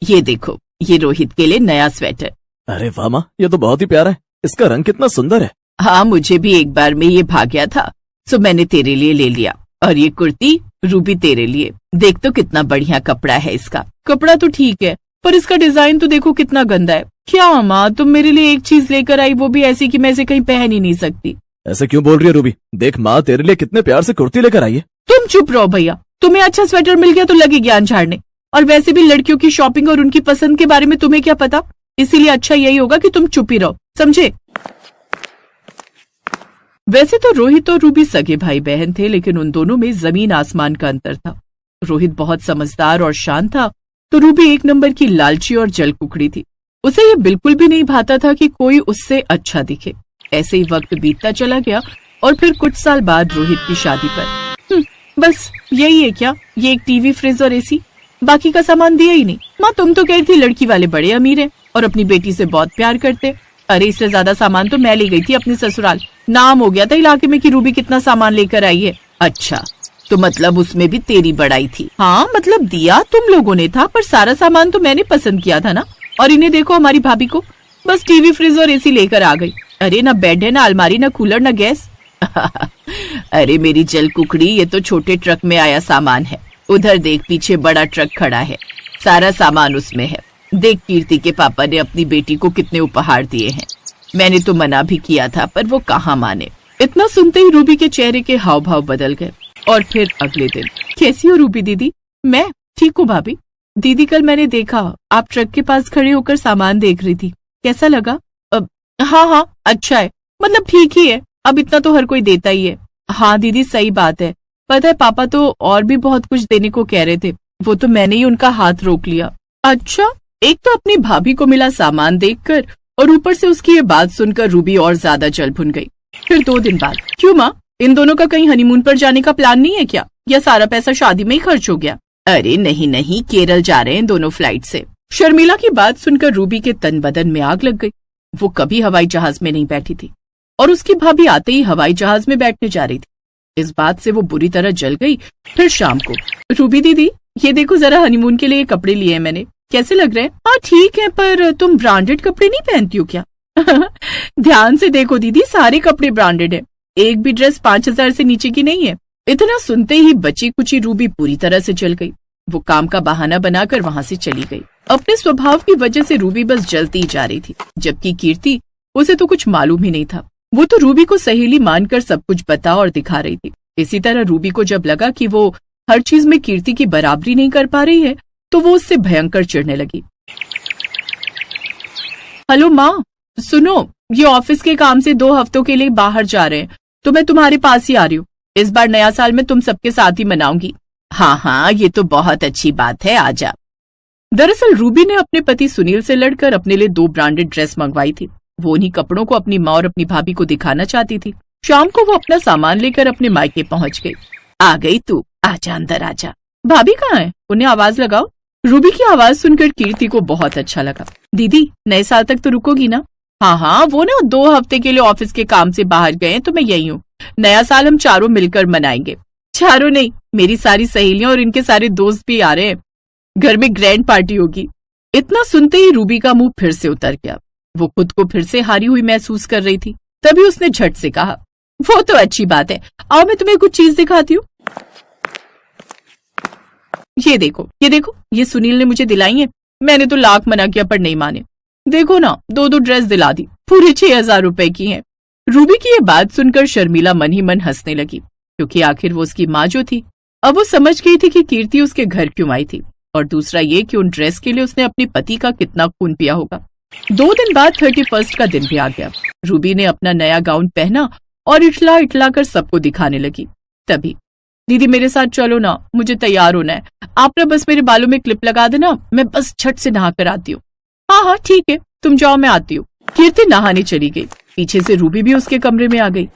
ये देखो, ये रोहित के लिए नया स्वेटर। अरे वाह माँ, ये तो बहुत ही प्यारा है। इसका रंग कितना सुंदर है। हाँ, मुझे भी एक बार में ये भाग गया था, सो मैंने तेरे लिए ले लिया। और ये कुर्ती रूबी तेरे लिए। देख तो कितना बढ़िया कपड़ा है इसका। कपड़ा तो ठीक है, पर इसका डिजाइन तो देखो कितना गंदा है। क्या माँ, तुम मेरे लिए एक चीज लेकर आई, वो भी ऐसी कि मैं इसे कहीं पहन ही नहीं सकती। ऐसे क्यों बोल रही है रूबी? देख माँ तेरे लिए कितने प्यार से कुर्ती लेकर आई है। तुम चुप रहो भैया, तुम्हें अच्छा स्वेटर मिल गया तो लगे ज्ञान झाड़ने। और वैसे भी लड़कियों की शॉपिंग और उनकी पसंद के बारे में तुम्हें क्या पता, इसीलिए अच्छा यही होगा कि तुम चुप ही रहो, समझे? वैसे तो रोहित और रूबी सगे भाई बहन थे, लेकिन उन दोनों में जमीन आसमान का अंतर था। रोहित बहुत समझदार और शांत था, तो रूबी एक नंबर की लालची और जल कुकड़ी थी। उसे ये बिल्कुल भी नहीं भाता था कि कोई उससे अच्छा दिखे। ऐसे ही वक्त बीतता चला गया और फिर कुछ साल बाद रोहित की शादी पर बस यही है क्या, ये एक टीवी, फ्रिज और एसी, बाकी का सामान दिया ही नहीं। माँ तुम तो कह रही थी लड़की वाले बड़े अमीर हैं और अपनी बेटी से बहुत प्यार करते। अरे इससे ज्यादा सामान तो मैं ले गई थी अपने ससुराल। नाम हो गया था इलाके में कि रूबी कितना सामान लेकर आई है। अच्छा, तो मतलब उसमें भी तेरी बड़ाई थी? हाँ, मतलब दिया तुम लोगों ने था, पर सारा सामान तो मैंने पसंद किया था ना। और इन्हें देखो, हमारी भाभी को बस टीवी, फ्रिज और एसी लेकर आ गई। अरे ना बेड है, ना अलमारी, ना कूलर, ना गैस। अरे मेरी जल कुकड़ी, ये तो छोटे ट्रक में आया सामान है। उधर देख, पीछे बड़ा ट्रक खड़ा है, सारा सामान उसमें है। देख, कीर्ति के पापा ने अपनी बेटी को कितने उपहार दिए हैं। मैंने तो मना भी किया था, पर वो कहाँ माने। इतना सुनते ही रूबी के चेहरे के हाव भाव बदल गए। और फिर अगले दिन, कैसी हो रूबी दीदी? मैं ठीक हूँ भाभी। दीदी कल मैंने देखा आप ट्रक के पास खड़े होकर सामान देख रही थी, कैसा लगा? हाँ, अच्छा है, मतलब ठीक ही है, अब इतना तो हर कोई देता ही है। हाँ दीदी सही बात है, पता है पापा तो और भी बहुत कुछ देने को कह रहे थे, वो तो मैंने ही उनका हाथ रोक लिया। अच्छा, एक तो अपनी भाभी को मिला सामान देखकर, और ऊपर से उसकी ये बात सुनकर रूबी और ज्यादा जल भुन गई। फिर 2 दिन बाद, क्यों माँ, इन दोनों का कहीं हनीमून पर जाने का प्लान नहीं है क्या, या सारा पैसा शादी में ही खर्च हो गया? अरे नहीं, केरल जा रहे हैं दोनों फ्लाइट से। शर्मिला की बात सुनकर रूबी के तन बदन में आग लग गई। वो कभी हवाई जहाज में नहीं बैठी थी, और उसकी भाभी आते ही हवाई जहाज में बैठने जा रही थी। इस बात से वो बुरी तरह जल गई। फिर शाम को, रूबी दीदी ये देखो जरा, हनीमून के लिए कपड़े लिए हैं मैंने, कैसे लग रहे हैं? हाँ ठीक है, पर तुम ब्रांडेड कपड़े नहीं पहनती हो क्या? ध्यान से देखो दीदी, सारे कपड़े ब्रांडेड है, एक भी ड्रेस 5,000 से नीचे की नहीं है। इतना सुनते ही बची कुची रूबी पूरी तरह से जल गई। वो काम का बहाना बनाकर वहां से चली गई। अपने स्वभाव की वजह से रूबी बस जलती ही जा रही थी, जबकि कीर्ति, उसे तो कुछ मालूम ही नहीं था। वो तो रूबी को सहेली मानकर सब कुछ बता और दिखा रही थी। इसी तरह रूबी को जब लगा कि वो हर चीज में कीर्ति की बराबरी नहीं कर पा रही है, तो वो उससे भयंकर चिढ़ने लगी। हेलो माँ, सुनो, ये ऑफिस के काम से 2 हफ्तों के लिए बाहर जा रहे हैं, तो मैं तुम्हारे पास ही आ रही हूँ। इस बार नया साल में तुम सबके साथ ही मनाऊंगी। हाँ, ये तो बहुत अच्छी बात है, आजा। दरअसल रूबी ने अपने पति सुनील से लड़कर अपने लिए 2 ब्रांडेड ड्रेस मंगवाई थी। वो उन्हीं कपड़ों को अपनी माँ और अपनी भाभी को दिखाना चाहती थी। शाम को वो अपना सामान लेकर अपने मायके पहुंच गई। आ गई तू, आजा अंदर आजा। भाभी कहाँ है, उन्हें आवाज लगाओ। रूबी की आवाज सुनकर कीर्ति को बहुत अच्छा लगा। दीदी नए साल तक तो रुकोगी ना? हाँ, वो ना 2 हफ्ते के लिए ऑफिस के काम से बाहर गए, तो मैं यही हूँ। नया साल हम चारों मिलकर मनाएंगे। चारों नहीं, मेरी सारी सहेलियां और इनके सारे दोस्त भी आ रहे हैं। घर में ग्रैंड पार्टी होगी। इतना सुनते ही रूबी का मुंह फिर से उतर गया। वो खुद को फिर से हारी हुई महसूस कर रही थी। तभी उसने झट से कहा, वो तो अच्छी बात है, आओ मैं तुम्हें कुछ चीज दिखाती हूँ। ये देखो, ये सुनील ने मुझे दिलाई है। मैंने तो लाख मना किया पर नहीं माने। देखो ना, 2 ड्रेस दिला दी, पूरे 6,000 रुपए की हैं। रूबी की ये बात सुनकर शर्मिला मन ही मन हंसने लगी, क्योंकि आखिर वो उसकी माँ जो थी, अब वो समझ गई थी कि कीर्ति उसके घर क्यों आई थी, और दूसरा ये कि उन ड्रेस के लिए उसने अपने पति का कितना खून पिया होगा। 2 दिन बाद 31 का दिन भी आ गया। रूबी ने अपना नया गाउन पहना और इठला कर सबको दिखाने लगी। तभी, दीदी मेरे साथ चलो ना, मुझे तैयार होना है। आप ना बस मेरे बालों में क्लिप लगा देना, मैं बस झट से नहा कर आती हूँ। हाँ ठीक है, तुम जाओ, मैं आती हूँ। कीर्ति नहाने चली गई। पीछे से रूबी भी उसके कमरे में आ गई।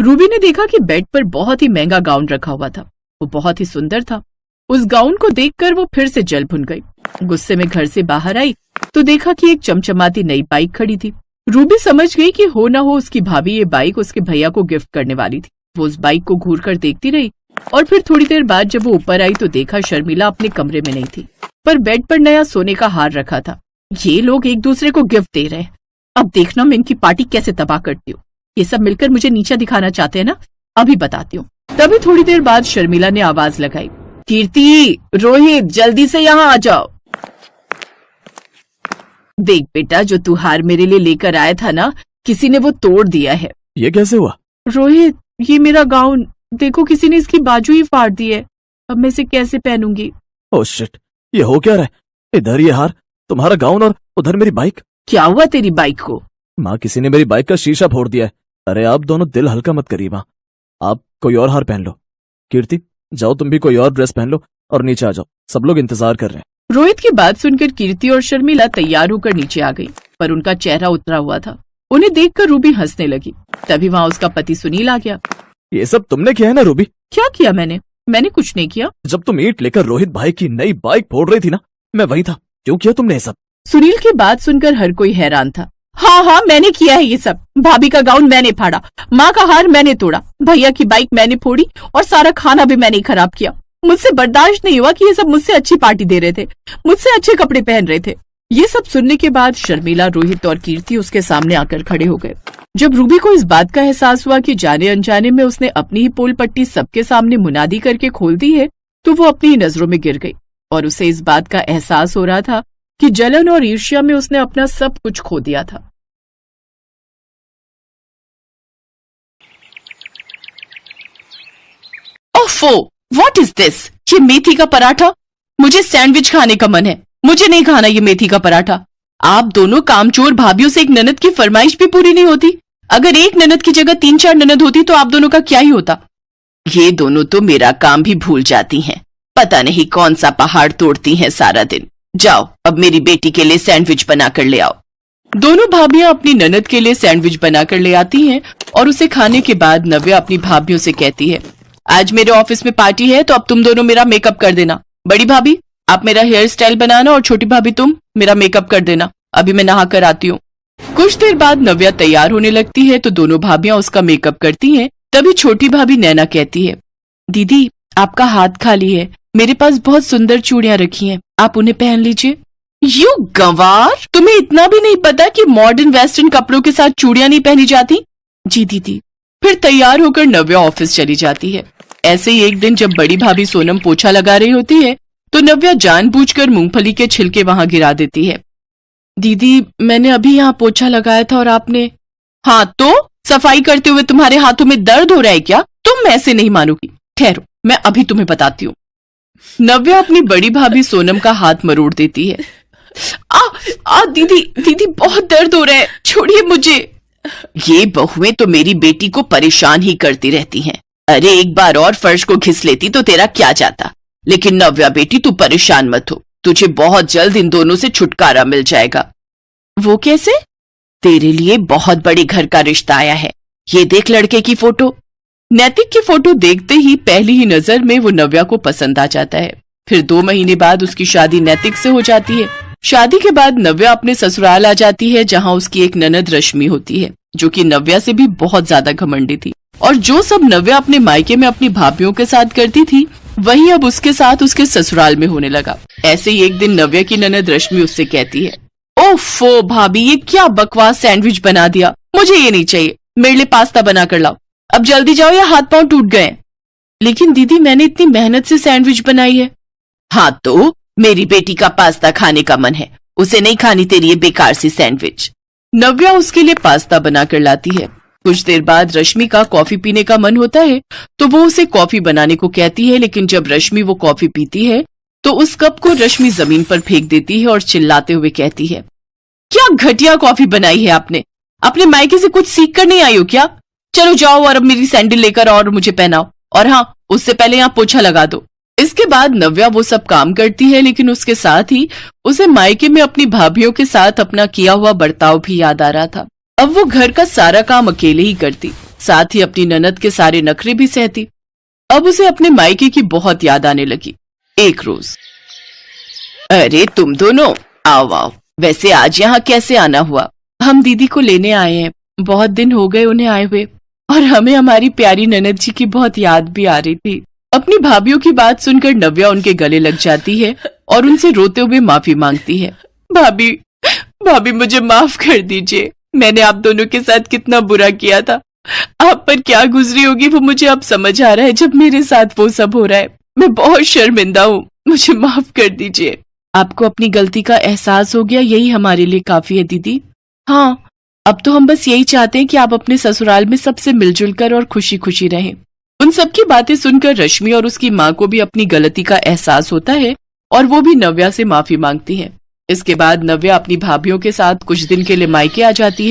रूबी ने देखा कि बेड पर बहुत ही महंगा गाउन रखा हुआ था। वो बहुत ही सुंदर था। उस गाउन को देखकर वो फिर से जल भुन गई। गुस्से में घर से बाहर आई तो देखा कि एक चमचमाती नई बाइक खड़ी थी। रूबी समझ गई कि हो न हो उसकी भाभी ये बाइक उसके भैया को गिफ्ट करने वाली थी। वो उस बाइक को घूर कर देखती रही, और फिर थोड़ी देर बाद जब वो ऊपर आई तो देखा शर्मिला अपने कमरे में नहीं थी। पर बेड पर नया सोने का हार रखा था। ये लोग एक दूसरे को गिफ्ट दे रहे हैं। अब देखना मैं इनकी पार्टी कैसे तबाह करती हूँ। ये सब मिलकर मुझे नीचा दिखाना चाहते हैं ना, अभी बताती हूँ। तभी थोड़ी देर बाद शर्मिला ने आवाज लगाई, कीर्ति, रोहित, जल्दी से यहाँ आ जाओ। देख बेटा, जो तू हार मेरे लिए लेकर आया था ना, किसी ने वो तोड़ दिया है। ये कैसे हुआ? रोहित, ये मेरा गाउन देखो, किसी ने इसकी बाजू ही फाड़ दी है। अब मैं इसे कैसे पहनूंगी? ओह शिट, ये हो क्या रहा है? इधर ये हार, तुम्हारा गाउन, और उधर मेरी बाइक। क्या हुआ तेरी बाइक को? माँ, किसी ने मेरी बाइक का शीशा फोड़ दिया है। अरे आप दोनों दिल हल्का मत करिए माँ, आप कोई और हार पहन लो। कीर्ति, जाओ तुम भी कोई और ड्रेस पहन लो और नीचे आ जाओ, सब लोग इंतजार कर रहे हैं। रोहित की बात सुनकर कीर्ति और शर्मिला तैयार होकर नीचे आ गई, पर उनका चेहरा उतरा हुआ था। उन्हें देखकर रूबी हंसने लगी। तभी वहाँ उसका पति सुनील आ गया। ये सब तुमने किया है ना रूबी? क्या किया मैंने कुछ नहीं किया। जब तुम ईंट लेकर रोहित भाई की नई बाइक फोड़ रही थी ना, मैं वही था। क्यों किया तुमने ये सब? सुनील की बात सुनकर हर कोई हैरान था। हाँ, मैंने किया है ये सब। भाभी का गाउन मैंने फाड़ा, माँ का हार मैंने तोड़ा, भैया की बाइक मैंने फोड़ी और सारा खाना भी मैंने खराब किया। मुझसे बर्दाश्त नहीं हुआ कि ये सब मुझसे अच्छी पार्टी दे रहे थे, मुझसे अच्छे कपड़े पहन रहे थे। ये सब सुनने के बाद शर्मिला, रोहित और कीर्ति उसके सामने आकर खड़े हो गए। जब रूबी को इस बात का एहसास हुआ कि जाने अनजाने में उसने अपनी ही पोल पट्टी सबके सामने मुनादी करके खोल दी है, तो वो अपनी नजरों में गिर गई और उसे इस बात का एहसास हो रहा था कि जलन और ईर्ष्या में उसने अपना सब कुछ खो दिया था। ओफो, व्हाट इज दिस? ये मेथी का पराठा? मुझे सैंडविच खाने का मन है। मुझे नहीं खाना ये मेथी का पराठा। आप दोनों कामचोर भाभीयों से एक ननद की फरमाइश भी पूरी नहीं होती। अगर एक ननद की जगह 3-4 ननद होती तो आप दोनों का क्या ही होता। ये दोनों तो मेरा काम भी भूल जाती हैं। पता नहीं कौन सा पहाड़ तोड़ती हैं सारा दिन। जाओ, अब मेरी बेटी के लिए सैंडविच बनाकर ले आओ। दोनों भाभियां अपनी ननद के लिए सैंडविच बनाकर ले आती हैं और उसे खाने के बाद नव्या अपनी भाभियों से कहती है, आज मेरे ऑफिस में पार्टी है तो अब तुम दोनों मेरा मेकअप कर देना। बड़ी भाभी, आप मेरा हेयर स्टाइल बनाना और छोटी भाभी तुम मेरा मेकअप कर देना। अभी मैं नहा कर आती हूँ। कुछ देर बाद नव्या तैयार होने लगती है तो दोनों भाभियां उसका मेकअप करती हैं। तभी छोटी भाभी नैना कहती है, दीदी आपका हाथ खाली है, मेरे पास बहुत सुंदर चूड़ियां रखी हैं, आप उन्हें पहन लीजिए। यू गंवार, तुम्हें इतना भी नहीं पता कि मॉडर्न वेस्टर्न कपड़ों के साथ चूड़ियां नहीं पहनी जाती? जी दीदी। फिर तैयार होकर नव्या ऑफिस चली जाती है। ऐसे ही एक दिन जब बड़ी भाभी सोनम पोछा लगा रही होती है तो नव्या जानबूझकर मूंगफली के छिलके वहां गिरा देती है। दीदी, मैंने अभी यहाँ पोछा लगाया था और आपने। हाँ तो सफाई करते हुए तुम्हारे हाथों में दर्द हो रहा है क्या? तुम ऐसे नहीं मानोगी। ठहरो, मैं अभी तुम्हें बताती हूँ। नव्या अपनी बड़ी भाभी सोनम का हाथ मरोड़ देती है। दीदी बहुत दर्द हो रहा है, छोड़िए मुझे। ये बहुएं तो मेरी बेटी को परेशान ही करती रहती हैं। अरे एक बार और फर्श को घिस लेती तो तेरा क्या जाता। लेकिन नव्या बेटी, तू परेशान मत हो, तुझे बहुत जल्द इन दोनों से छुटकारा मिल जाएगा। वो कैसे? तेरे लिए बहुत बड़े घर का रिश्ता आया है। ये देख लड़के की फोटो। नैतिक की फोटो देखते ही पहली ही नजर में वो नव्या को पसंद आ जाता है। फिर 2 महीने बाद उसकी शादी नैतिक से हो जाती है। शादी के बाद नव्या अपने ससुराल आ जाती है जहाँ उसकी एक ननद रश्मि होती है, जो कि नव्या से भी बहुत ज्यादा घमंडी थी। और जो सब नव्या अपने मायके में अपनी भाभियों के साथ करती थी वही अब उसके साथ उसके ससुराल में होने लगा। ऐसे ही एक दिन नव्या की ननद रश्मि उससे कहती है, ओफो भाभी, ये क्या बकवास सैंडविच बना दिया, मुझे ये नहीं चाहिए, मेरे लिए पास्ता बना कर लाओ। अब जल्दी जाओ या हाथ पांव टूट गए। लेकिन दीदी, मैंने इतनी मेहनत से सैंडविच बनाई है। हाँ तो मेरी बेटी का पास्ता खाने का मन है, उसे नहीं खानी तेरी ये बेकार सी सैंडविच। नव्या उसके लिए पास्ता बनाकर लाती है। कुछ देर बाद रश्मि का कॉफी पीने का मन होता है तो वो उसे कॉफी बनाने को कहती है। लेकिन जब रश्मि वो कॉफी पीती है तो उस कप को रश्मि जमीन पर फेंक देती है और चिल्लाते हुए कहती है, क्या घटिया कॉफी बनाई है आपने, अपने मायके से कुछ सीख कर नहीं आई हो क्या? चलो जाओ और अब मेरी सैंडल लेकर और मुझे पहनाओ, और हाँ, उससे पहले यहाँ पोछा लगा दो। इसके बाद नव्या वो सब काम करती है, लेकिन उसके साथ ही उसे मायके में अपनी भाभियों के साथ अपना किया हुआ बर्ताव भी याद आ रहा था। अब वो घर का सारा काम अकेले ही करती, साथ ही अपनी ननद के सारे नखरे भी सहती। अब उसे अपने मायके की बहुत याद आने लगी। एक रोज, अरे तुम दोनों आओ आओ, वैसे आज यहाँ कैसे आना हुआ? हम दीदी को लेने आए हैं, बहुत दिन हो गए उन्हें आए हुए, और हमें हमारी प्यारी ननद जी की बहुत याद भी आ रही थी। अपनी भाभियों की बात सुनकर नव्या उनके गले लग जाती है और उनसे रोते हुए माफी मांगती है। भाभी, भाभी मुझे माफ कर दीजिए, मैंने आप दोनों के साथ कितना बुरा किया था। आप पर क्या गुजरी होगी वो मुझे अब समझ आ रहा है जब मेरे साथ वो सब हो रहा है। मैं बहुत शर्मिंदा हूँ, मुझे माफ कर दीजिए। आपको अपनी गलती का एहसास हो गया, यही हमारे लिए काफी है दीदी। हाँ, अब तो हम बस यही चाहते हैं कि आप अपने ससुराल में सबसे मिलजुल कर और खुशी खुशी रहें। उन सबकी बातें सुनकर रश्मि और उसकी माँ को भी अपनी गलती का एहसास होता है और वो भी नव्या से माफी मांगती है। इसके बाद नव्या अपनी भाभीियों के साथ कुछ दिन के लिए मायके आ जाती है।